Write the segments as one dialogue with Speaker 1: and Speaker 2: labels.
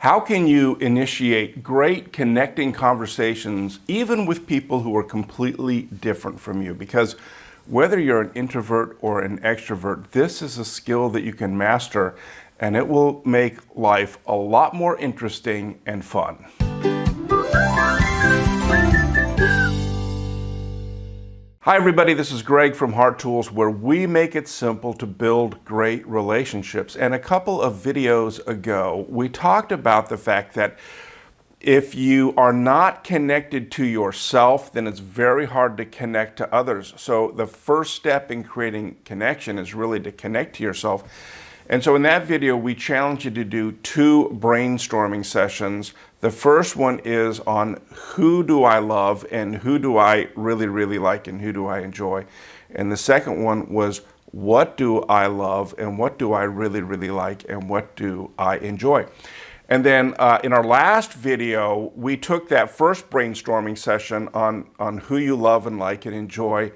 Speaker 1: How can you initiate great connecting conversations even with people who are completely different from you? Because whether you're an introvert or an extrovert, this is a skill that you can master, and it will make life a lot more interesting and fun. Hi everybody, this is Greg from Heart Tools, where we make it simple to build great relationships. And a couple of videos ago, we talked about the fact that if you are not connected to yourself, then it's very hard to connect to others. So the first step in creating connection is really to connect to yourself. And so in that video, we challenge you to do 2 brainstorming sessions. The first one is on who do I love and who do I really like and who do I enjoy. And the second one was what do I love and what do I really like and what do I enjoy. And then in our last video, we took that first brainstorming session on who you love and like and enjoy.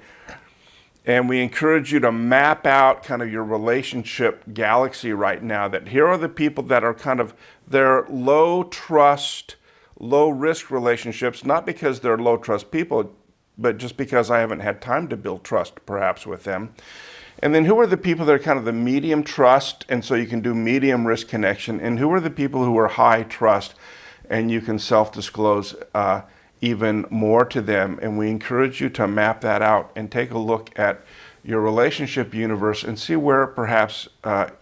Speaker 1: And we encourage you to map out kind of your relationship galaxy right now, that here are the people that are kind of, they're low trust, low risk relationships, not because they're low trust people, but just because I haven't had time to build trust perhaps with them. And then who are the people that are kind of the medium trust, and so you can do medium risk connection, and who are the people who are high trust, and you can self-disclose even more to them. And we encourage you to map that out and take a look at your relationship universe and see where perhaps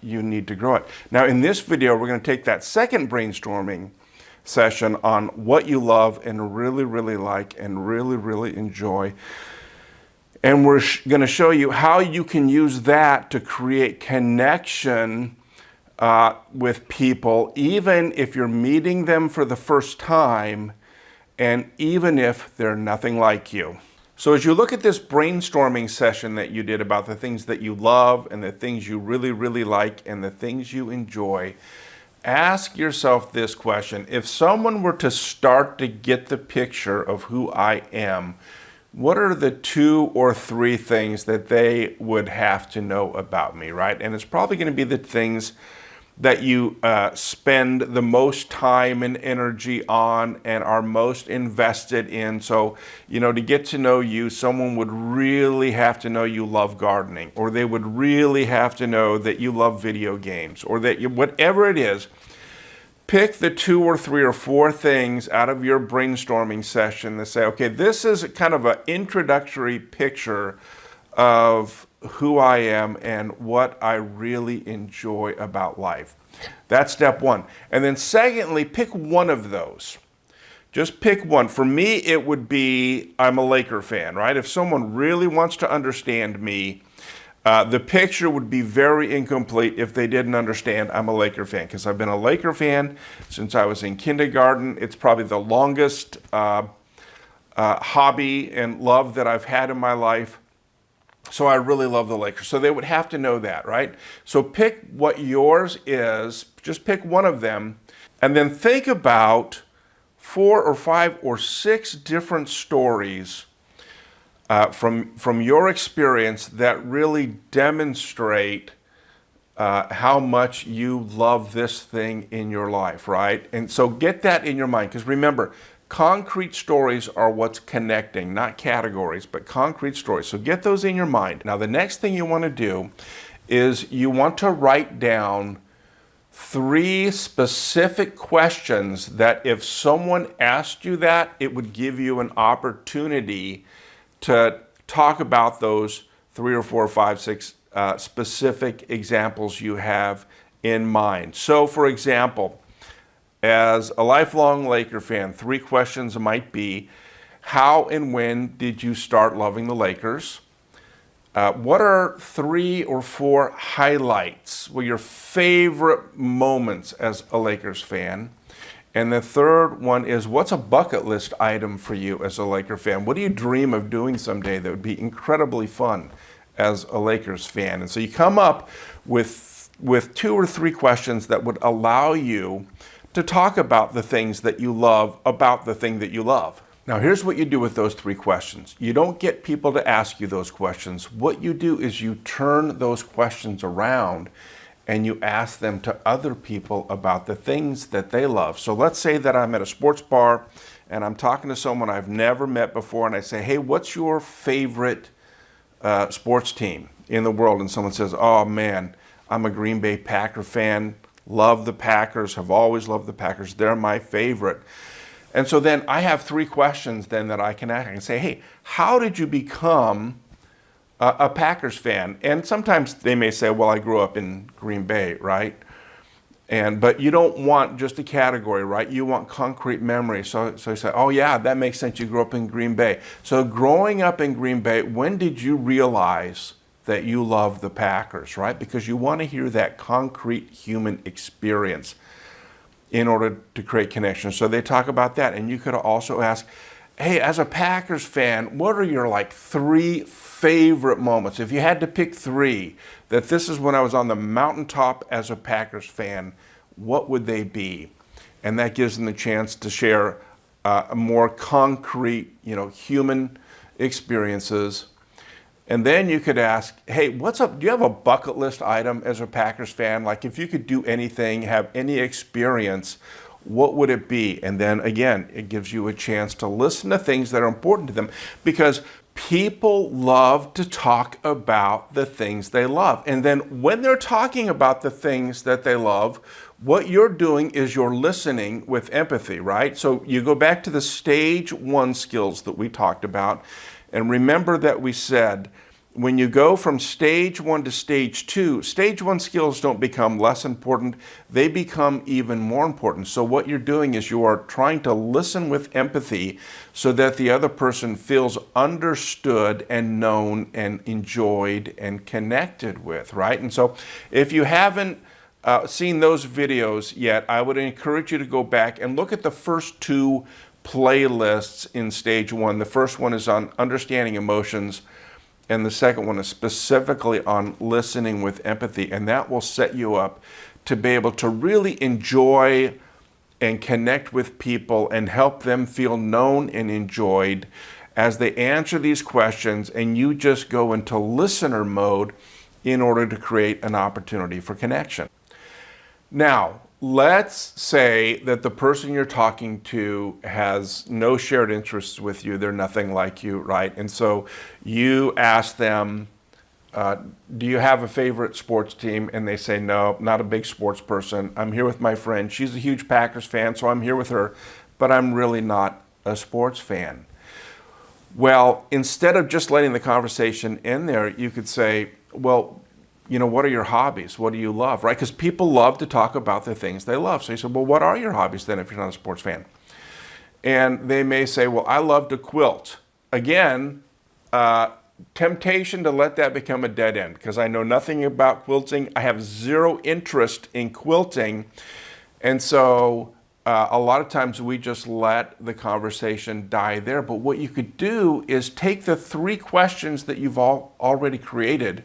Speaker 1: you need to grow it. Now in this video, we're going to take that second brainstorming session on what you love and really like and really enjoy. And we're going to show you how you can use that to create connection with people, even if you're meeting them for the first time, and even if they're nothing like you. So as you look at this brainstorming session that you did about the things that you love and the things you really like and the things you enjoy, ask yourself this question. If someone were to start to get the picture of who I am, what are the 2 or 3 things that they would have to know about me, right? And it's probably going to be the things that you spend the most time and energy on and are most invested in. So, you know, to get to know you, someone would really have to know you love gardening, or they would really have to know that you love video games, or that you, whatever it is, pick the 2 or 3 or 4 things out of your brainstorming session that say, okay, this is kind of an introductory picture of who I am and what I really enjoy about life. That's step 1. And then secondly, pick one of those. Just pick one. For me, it would be I'm a Laker fan, right? If someone really wants to understand me, the picture would be very incomplete if they didn't understand I'm a Laker fan, because I've been a Laker fan since I was in kindergarten. It's probably the longest hobby and love that I've had in my life. So I really love the Lakers. So they would have to know that, right? So pick what yours is, just pick one of them, and then think about 4 or 5 or 6 different stories from your experience that really demonstrate how much you love this thing in your life, right? And so get that in your mind, because remember, concrete stories are what's connecting, not categories, but concrete stories. So get those in your mind. Now, the next thing you want to do is you want to write down 3 specific questions that if someone asked you that, it would give you an opportunity to talk about those 3 or 4 or 5, 6 specific examples you have in mind. So, for example, as a lifelong Laker fan, 3 questions might be, how and when did you start loving the Lakers? What are 3 or 4 highlights, well, your favorite moments as a Lakers fan? And the third one is, what's a bucket list item for you as a Laker fan? What do you dream of doing someday that would be incredibly fun as a Lakers fan? And so you come up with 2 or 3 questions that would allow you to talk about the things that you love about the thing that you love. Now, here's what you do with those 3 questions. You don't get people to ask you those questions. What you do is you turn those questions around and you ask them to other people about the things that they love. So let's say that I'm at a sports bar and I'm talking to someone I've never met before, and I say, hey, what's your favorite sports team in the world? And someone says, oh man, I'm a Green Bay Packer fan, love the Packers, have always loved the Packers, they're my favorite. And so then I have 3 questions then that I can ask. I can say, hey, how did you become a Packers fan? And sometimes they may say, well, I grew up in Green Bay, right? But you don't want just a category, right? You want concrete memory. So you say, oh yeah, that makes sense. You grew up in Green Bay. So growing up in Green Bay, when did you realize that you love the Packers, right? Because you want to hear that concrete human experience in order to create connections. So they talk about that. And you could also ask, hey, as a Packers fan, what are your 3 favorite moments? If you had to pick 3, that this is when I was on the mountaintop as a Packers fan, what would they be? And that gives them the chance to share more concrete, human experiences. And then you could ask, hey, what's up? Do you have a bucket list item as a Packers fan? Like if you could do anything, have any experience, what would it be? And then again, it gives you a chance to listen to things that are important to them, because people love to talk about the things they love. And then when they're talking about the things that they love, what you're doing is you're listening with empathy, right? So you go back to the stage 1 skills that we talked about. And remember that we said, when you go from stage 1 to stage 2, stage 1 skills don't become less important, they become even more important. So what you're doing is you are trying to listen with empathy so that the other person feels understood and known and enjoyed and connected with, right? And so if you haven't seen those videos yet, I would encourage you to go back and look at the first 2 playlists in stage 1. The first one is on understanding emotions, and the second one is specifically on listening with empathy. And that will set you up to be able to really enjoy and connect with people and help them feel known and enjoyed as they answer these questions, and you just go into listener mode in order to create an opportunity for connection. Now, let's say that the person you're talking to has no shared interests with you. They're nothing like you, right? And so you ask them, do you have a favorite sports team? And they say, no, not a big sports person. I'm here with my friend. She's a huge Packers fan, so I'm here with her, but I'm really not a sports fan. Well, instead of just letting the conversation end there, you could say, well, what are your hobbies? What do you love, right? Because people love to talk about the things they love. So you say, well, what are your hobbies then if you're not a sports fan? And they may say, well, I love to quilt. Again, temptation to let that become a dead end, because I know nothing about quilting. I have 0 interest in quilting. And so a lot of times we just let the conversation die there. But what you could do is take the 3 questions that you've already created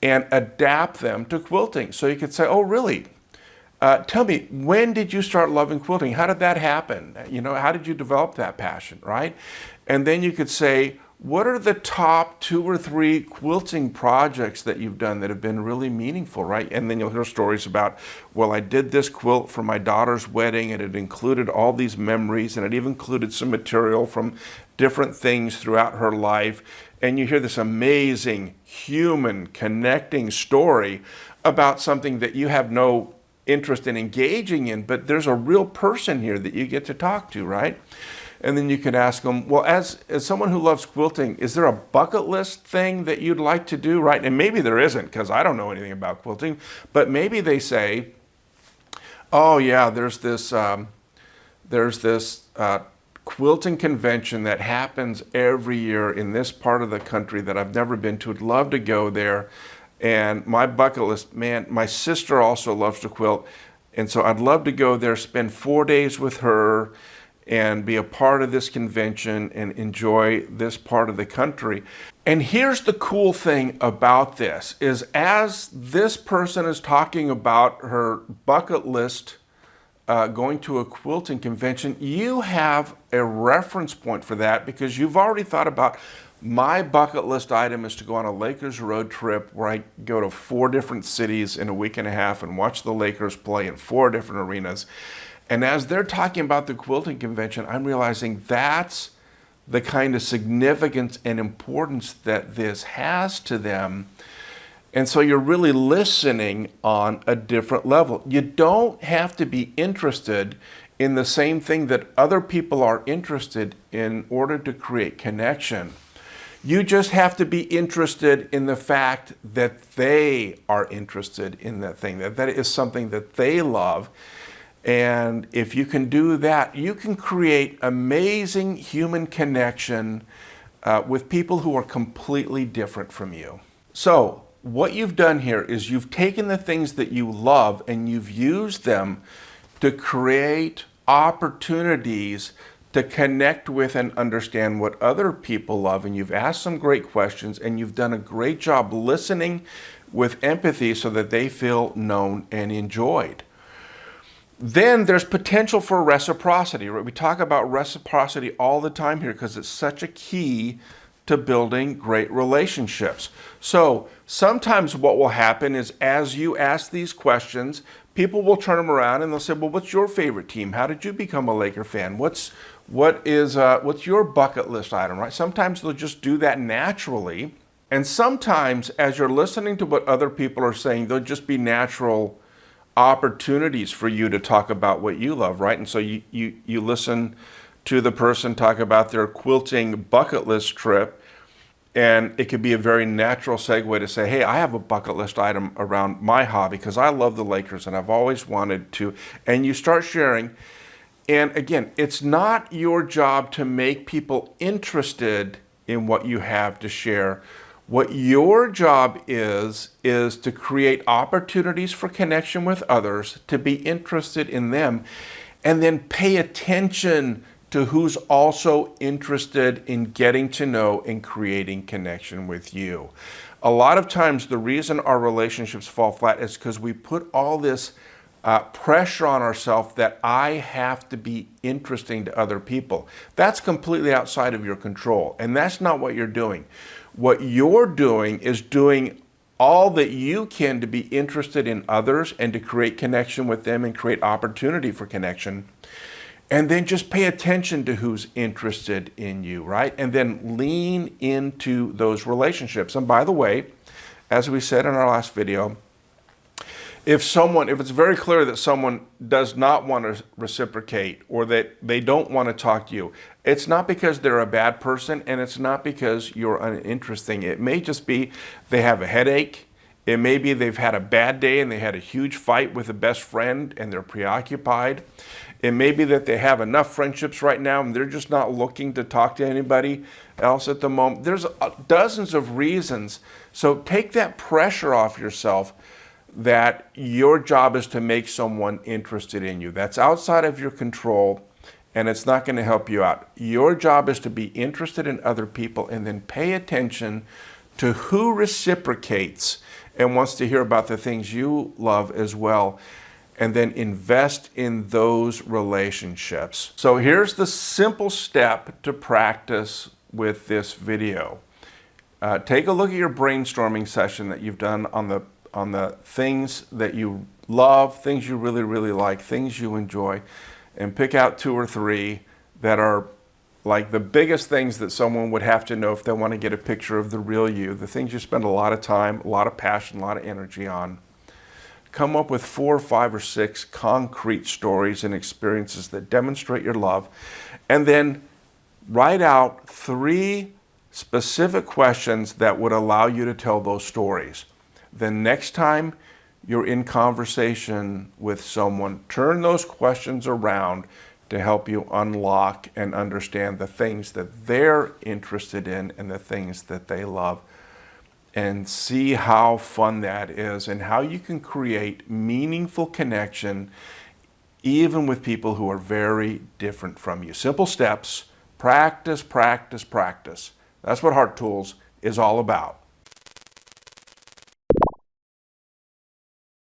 Speaker 1: and adapt them to quilting. So you could say, oh, really? Tell me, when did you start loving quilting? How did that happen? How did you develop that passion, right? And then you could say, what are the top 2 or 3 quilting projects that you've done that have been really meaningful, right? And then you'll hear stories about, well, I did this quilt for my daughter's wedding, and it included all these memories, and it even included some material from different things throughout her life. And you hear this amazing human connecting story about something that you have no interest in engaging in, but there's a real person here that you get to talk to, right? And then you can ask them, well, as someone who loves quilting, is there a bucket list thing that you'd like to do, right? And maybe there isn't, because I don't know anything about quilting, but maybe they say, oh yeah, there's this quilting convention that happens every year in this part of the country that I've never been to. I'd love to go there. And my bucket list, man, my sister also loves to quilt. And so I'd love to go there, spend 4 days with her, and be a part of this convention and enjoy this part of the country. And here's the cool thing about this, is as this person is talking about her bucket list going to a quilting convention, you have a reference point for that, because you've already thought about My bucket list item is to go on a Lakers road trip where I go to 4 different cities in a week and a half and watch the Lakers play in 4 different arenas. And as they're talking about the quilting convention, I'm realizing that's the kind of significance and importance that this has to them. And so you're really listening on a different level. You don't have to be interested in the same thing that other people are interested in order to create connection. You just have to be interested in the fact that they are interested in that thing, that that is something that they love. And if you can do that, you can create amazing human connection with people who are completely different from you. So what you've done here is you've taken the things that you love and you've used them to create opportunities to connect with and understand what other people love. And you've asked some great questions and you've done a great job listening with empathy so that they feel known and enjoyed. Then there's potential for reciprocity, right? We talk about reciprocity all the time here because it's such a key to building great relationships. So sometimes what will happen is as you ask these questions, people will turn them around and they'll say, well, what's your favorite team? How did you become a Laker fan? What's your bucket list item, right? Sometimes they'll just do that naturally. And sometimes as you're listening to what other people are saying, there'll just be natural opportunities for you to talk about what you love, right? And so you listen to the person talk about their quilting bucket list trip, and it could be a very natural segue to say, hey, I have a bucket list item around my hobby because I love the Lakers and I've always wanted to, and you start sharing. And again, it's not your job to make people interested in what you have to share. What your job is to create opportunities for connection with others, to be interested in them, and then pay attention to who's also interested in getting to know and creating connection with you. A lot of times the reason our relationships fall flat is because we put all this pressure on ourselves that I have to be interesting to other people. That's completely outside of your control, and that's not what you're doing. What you're doing is doing all that you can to be interested in others and to create connection with them and create opportunity for connection. And then just pay attention to who's interested in you, right? And then lean into those relationships. And by the way, as we said in our last video, if it's very clear that someone does not want to reciprocate or that they don't want to talk to you, it's not because they're a bad person and it's not because you're uninteresting. It may just be they have a headache. It may be they've had a bad day and they had a huge fight with a best friend and they're preoccupied. It may be that they have enough friendships right now and they're just not looking to talk to anybody else at the moment. There's dozens of reasons. So take that pressure off yourself that your job is to make someone interested in you. That's outside of your control and it's not going to help you out. Your job is to be interested in other people and then pay attention to who reciprocates and wants to hear about the things you love as well, and then invest in those relationships. So here's the simple step to practice with this video. Take a look at your brainstorming session that you've done on the things that you love, things you really, really like, things you enjoy, and pick out 2 or 3 that are like the biggest things that someone would have to know if they want to get a picture of the real you, the things you spend a lot of time, a lot of passion, a lot of energy on. Come up with 4, 5, or 6 concrete stories and experiences that demonstrate your love, and then write out 3 specific questions that would allow you to tell those stories. Then next time you're in conversation with someone, turn those questions around to help you unlock and understand the things that they're interested in and the things that they love, and see how fun that is and how you can create meaningful connection even with people who are very different from you. Simple steps, practice, practice, practice. That's what Heart Tools is all about.